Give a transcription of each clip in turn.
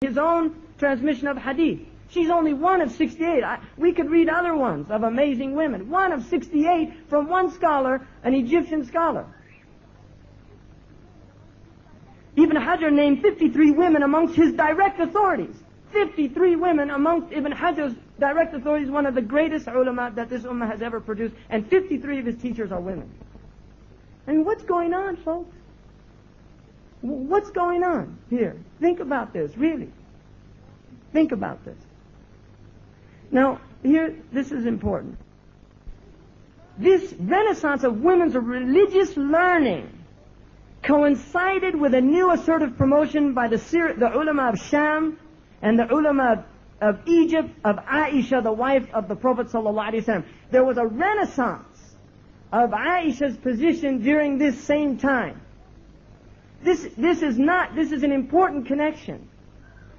his own transmission of hadith. She's only one of 68. We could read other ones of amazing women. One of 68 from one scholar, an Egyptian scholar. Ibn Hajar named 53 women amongst his direct authorities. 53 women amongst Ibn Hajar's direct authorities, one of the greatest ulama that this ummah has ever produced, and 53 of his teachers are women. I mean, what's going on, folks? What's going on here? Think about this, really. Think about this. Now, here, this is important. This renaissance of women's religious learning coincided with a new assertive promotion by the ulama of Sham and the ulama of Egypt, of Aisha, the wife of the Prophet ﷺ. There was a renaissance of Aisha's position during this same time. This is an important connection.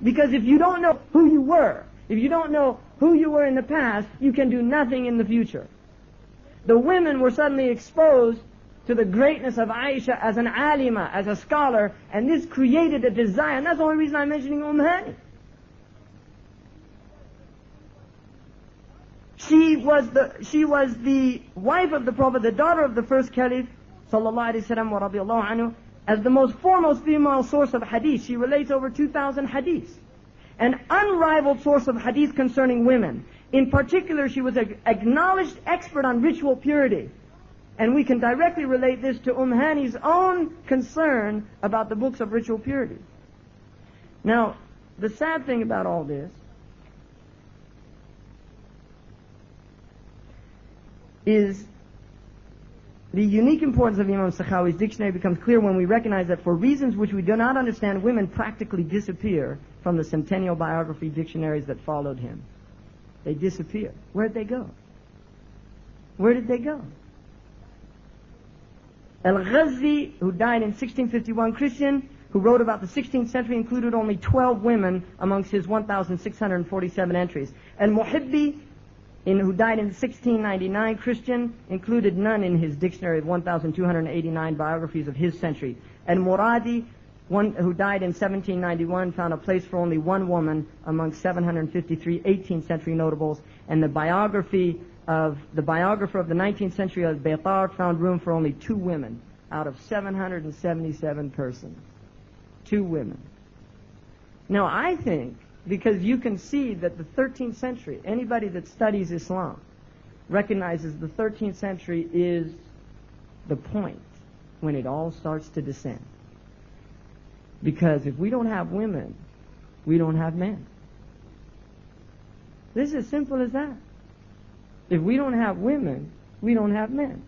Because if you don't know who you were, if you don't know who you were in the past, you can do nothing in the future. The women were suddenly exposed to the greatness of Aisha as an alima, as a scholar, and this created a desire. And that's the only reason I'm mentioning Hani. She was the wife of the Prophet, the daughter of the first Caliph, sallallahu alaihi wasallam wa radiyallahu anhu, as the most foremost female source of hadith. She relates over 2,000 hadiths. An unrivaled source of hadith concerning women. In particular, she was an acknowledged expert on ritual purity. And we can directly relate this to Hani's own concern about the books of ritual purity. Now, the sad thing about all this is the unique importance of Imam Sakhawi's dictionary becomes clear when we recognize that for reasons which we do not understand, women practically disappear from the centennial biography dictionaries that followed him. They disappear. Where'd they go? Where did they go? Al-Ghazi, who died in 1651, Christian, who wrote about the 16th century, included only 12 women amongst his 1,647 entries. Al-Muhibbi, who died in 1699, Christian, included none in his dictionary of 1,289 biographies of his century. Al-Muradi, who died in 1791, found a place for only one woman among 753 18th century notables, and the biographer of the 19th century, Al-Baytar, found room for only 2 women out of 777 persons. 2 women. Now, I think, because you can see that the 13th century, anybody that studies Islam recognizes the 13th century is the point when it all starts to descend. Because if we don't have women, we don't have men. This is as simple as that. If we don't have women, we don't have men.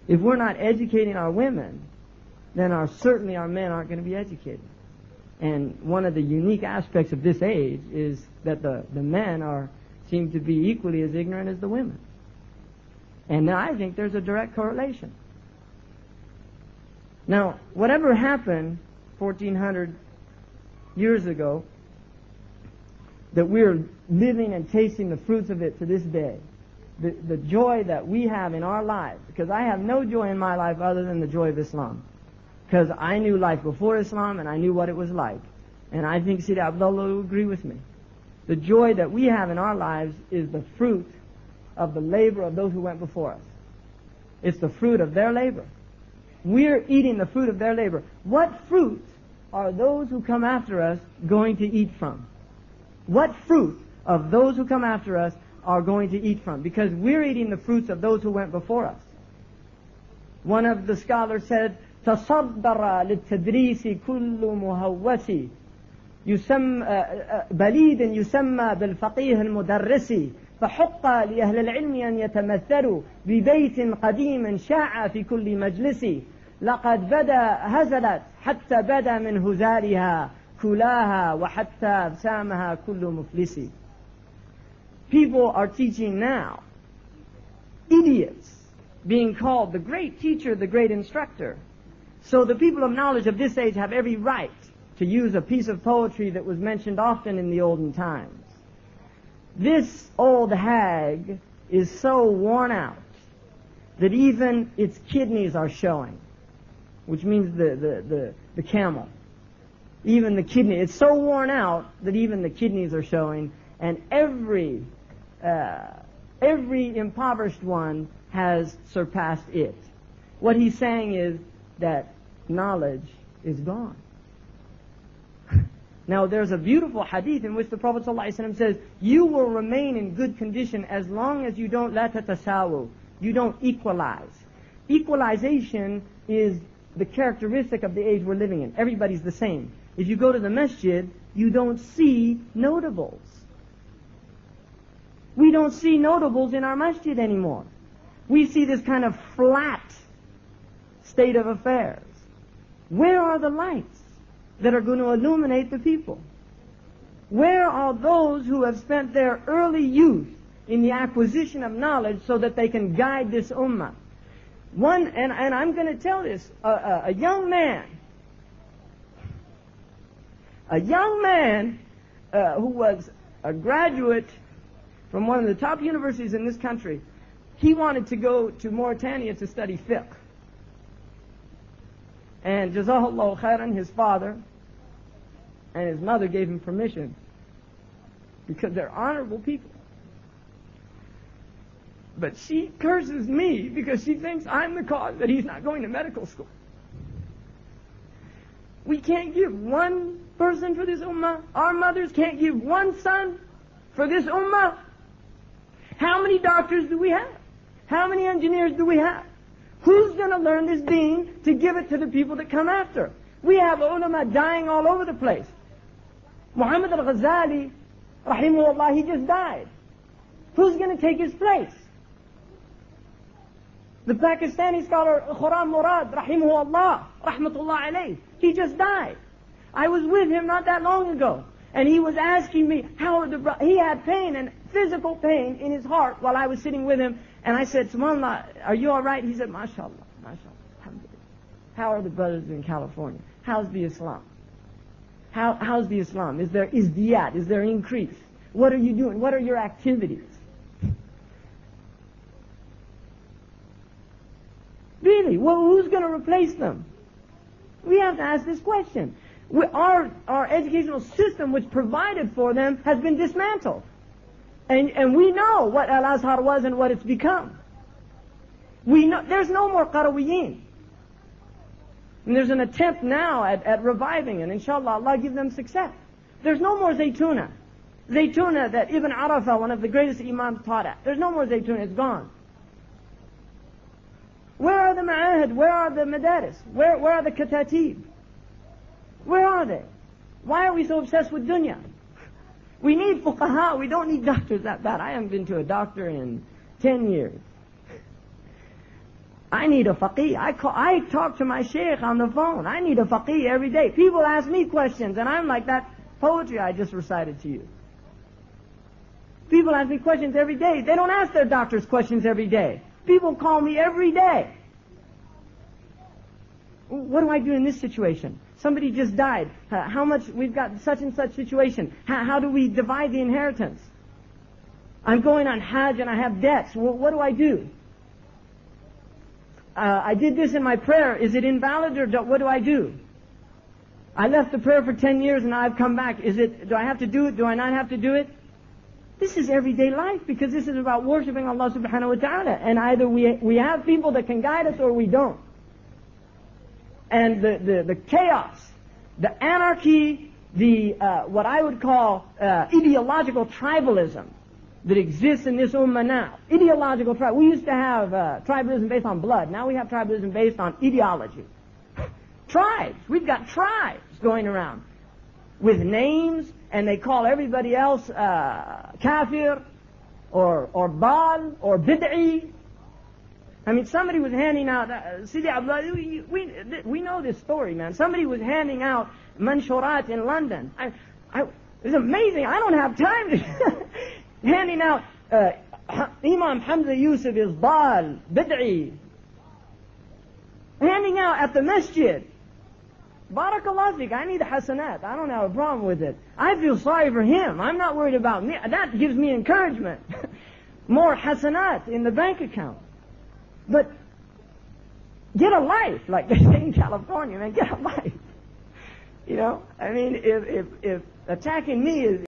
If we're not educating our women, then certainly our men aren't going to be educated. And one of the unique aspects of this age is that the men seem to be equally as ignorant as the women. And I think there's a direct correlation. Now, whatever happened 1,400 years ago, that we're living and tasting the fruits of it to this day. The joy that we have in our lives, because I have no joy in my life other than the joy of Islam. Because I knew life before Islam and I knew what it was like. And I think Sidi Abdullah will agree with me. The joy that we have in our lives is the fruit of the labor of those who went before us. It's the fruit of their labor. We're eating the fruit of their labor. What fruit are those who come after us going to eat from? What fruit of those who come after us are going to eat from? Because we're eating the fruits of those who went before us. One of the scholars said, تصدر للتدريس كل مهوس بليد يسمى بالفقيه المدرس فحق لأهل العلم أن يتمثلوا ببيت قديم شاع في كل مجلس لقد هزلت حتى بدا من هزالها كلاها وحتى ابسامها كل مفلس. People are teaching now, idiots being called the great teacher, the great instructor. So the people of knowledge of this age have every right to use a piece of poetry that was mentioned often in the olden times. This old hag is so worn out that even its kidneys are showing, which means the camel. Even the kidney, it's so worn out that even the kidneys are showing, and every impoverished one has surpassed it. What he's saying is that knowledge is gone. Now there's a beautiful hadith in which the Prophet ﷺ says, you will remain in good condition as long as you don't la tatasawu, you don't equalize. Equalization is the characteristic of the age we're living in. Everybody's the same. If you go to the masjid, you don't see notables. We don't see notables in our masjid anymore. We see this kind of flat state of affairs. Where are the lights that are going to illuminate the people? Where are those who have spent their early youth in the acquisition of knowledge so that they can guide this ummah? And I'm going to tell this, a young man who was a graduate from one of the top universities in this country, he wanted to go to Mauritania to study fiqh. And Jazahullah khairan, his father and his mother gave him permission because they're honorable people. But she curses me because she thinks I'm the cause that he's not going to medical school. We can't give one person for this ummah. Our mothers can't give one son for this ummah. How many doctors do we have? How many engineers do we have? Who's going to learn this deen to give it to the people that come after? We have ulama dying all over the place. Muhammad al-Ghazali, rahimahullah, he just died. Who's going to take his place? The Pakistani scholar Khurram Murad, rahimahullah, rahmatullah alayh, he just died. I was with him not that long ago, and he was asking me how he had pain and physical pain in his heart while I was sitting with him, and I said, subhanallah, are you all right? He said, mashallah, mashallah, alhamdulillah. How are the brothers in California? How's the Islam? How's the Islam? Is there izdiyat? Is there increase? What are you doing? What are your activities? Really? Well, who's going to replace them? We have to ask this question. Our educational system which provided for them has been dismantled. And we know what Al-Azhar was and what it's become. We know there's no more Qarawiyin. And there's an attempt now at reviving, and inshallah Allah give them success. There's no more Zaytuna. Zaytuna that Ibn Arafah, one of the greatest imams, taught at. There's no more Zaytuna, it's gone. Where are the ma'ahid? Where are the madaris? Where are the katatib? Where are they? Why are we so obsessed with dunya? We need fuqaha, we don't need doctors that bad. I haven't been to a doctor in 10 years. I need a faqih. I talk to my sheikh on the phone. I need a faqih every day. People ask me questions, and I'm like that poetry I just recited to you. People ask me questions every day. They don't ask their doctors questions every day. People call me every day. What do I do in this situation? Somebody just died. How much? We've got such and such situation. How do we divide the inheritance? I'm going on Hajj and I have debts. What do I do? I did this in my prayer. Is it invalid or what do I do? I left the prayer for 10 years and now I've come back. Do I have to do it? Do I not have to do it? This is everyday life because this is about worshiping Allah subhanahu wa ta'ala. And either we have people that can guide us or we don't. And the chaos, the anarchy, what I would call ideological tribalism that exists in this ummah now. Ideological tribalism. We used to have tribalism based on blood. Now we have tribalism based on ideology. Tribes. We've got tribes going around with names, and they call everybody else kafir or bal or bid'i. I mean, somebody was handing out, Sidi Abdullah, we know this story, man. Somebody was handing out manshurat in London. It's amazing. I don't have time to... handing out, Imam Hamza Yusuf is dal, bid'i. Handing out at the masjid. Barakallah fik, I need hasanat. I don't have a problem with it. I feel sorry for him. I'm not worried about me. That gives me encouragement. More hasanat in the bank account. But get a life, like they say in California, man, get a life. You know, I mean, if attacking me is